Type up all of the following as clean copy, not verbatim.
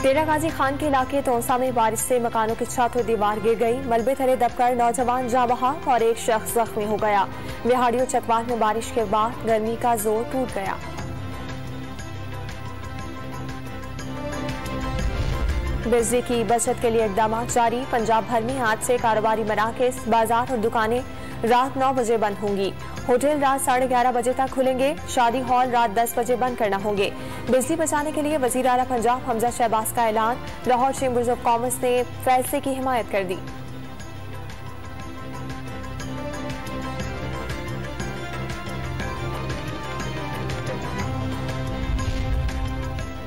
तेरा गाजी खान के इलाके तोंसा में बारिश से मकानों की छत और दीवार गिर गई। मलबे तले दबकर नौजवान जा बहा और एक शख्स जख्मी हो गया। बिहाड़ियों चकवाल में बारिश के बाद गर्मी का जोर टूट गया। बिजली की बचत के लिए इकदाम जारी। पंजाब भर में आज से कारोबारी मराकज, बाजार और दुकानें रात 9 बजे बंद होंगी। होटल रात 11:30 बजे तक खुलेंगे। शादी हॉल रात 10 बजे बंद करना होंगे। बिजली बचाने के लिए वजीर आला पंजाब हमजा शहबाज का ऐलान। लाहौर चैम्बर्स ऑफ कॉमर्स ने फैसले की हिमायत कर दी।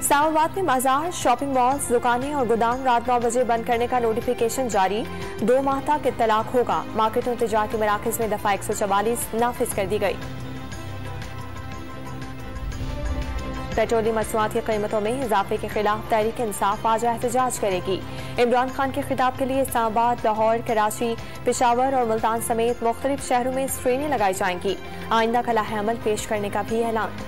इस्लामाबाद में बाजार, शॉपिंग मॉल्स, दुकानें और गोदाम रात 9 बजे बंद करने का नोटिफिकेशन जारी। 2 माह तक इत्तलाक होगा। मार्केटों तिजारती मराकज में दफा 144 नाफिज कर दी गई। पेट्रोलियम मसनूआत की कीमतों में इजाफे के खिलाफ तहरीक इंसाफ आज एहतजाज करेगी। इमरान खान के खिताब के लिए इस्लामाबाद, लाहौर, कराची, पेशावर और मुल्तान समेत मुख्तलिफ शहरों में स्क्रीनें लगाई जाएंगी। आइंदा का लाहे अमल पेश करने का भी ऐलान।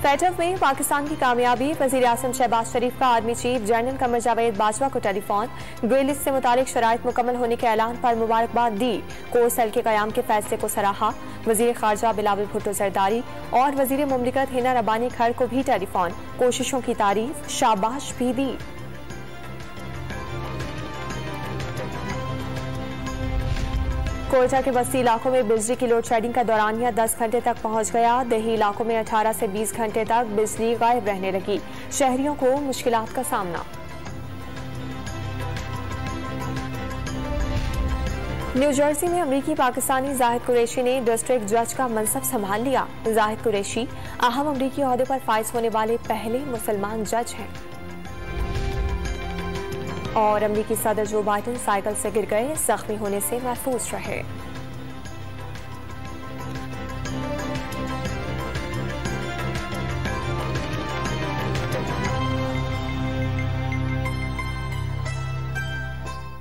फैटफ में पाकिस्तान की कामयाबी। वजीर आज़म शहबाज शरीफ का army chief general Qamar Javed Bajwa को टेलीफोन। ग्रे लिस्ट से मुतालिक शराइत मुकम्मल होने के ऐलान पर मुबारकबाद दी। कोर सेल के कयाम के फैसले को सराहा। वजीर खारजा बिलावल भुट्टो जरदारी और वजीर मुमलिकत हिना रब्बानी खैर को भी टेलीफोन। कोशिशों की तारीफ, शाबाश भी दी। कोयटा के बस्ती इलाकों में बिजली की लोड शेडिंग का दौरानिया 10 घंटे तक पहुंच गया। देही इलाकों में 18 से 20 घंटे तक बिजली गायब रहने लगी। शहरियों को मुश्किलात का सामना। न्यू जर्सी में अमरीकी पाकिस्तानी जाहिद कुरैशी ने डिस्ट्रिक्ट जज का मनसब संभाल लिया। जाहिद कुरैशी अहम अमरीकी ओहदे पर फाइज होने वाले पहले मुसलमान जज हैं। और अमरीकी सदर जो बाइडेन साइकिल से गिर गए, जख्मी होने से महफूज रहे।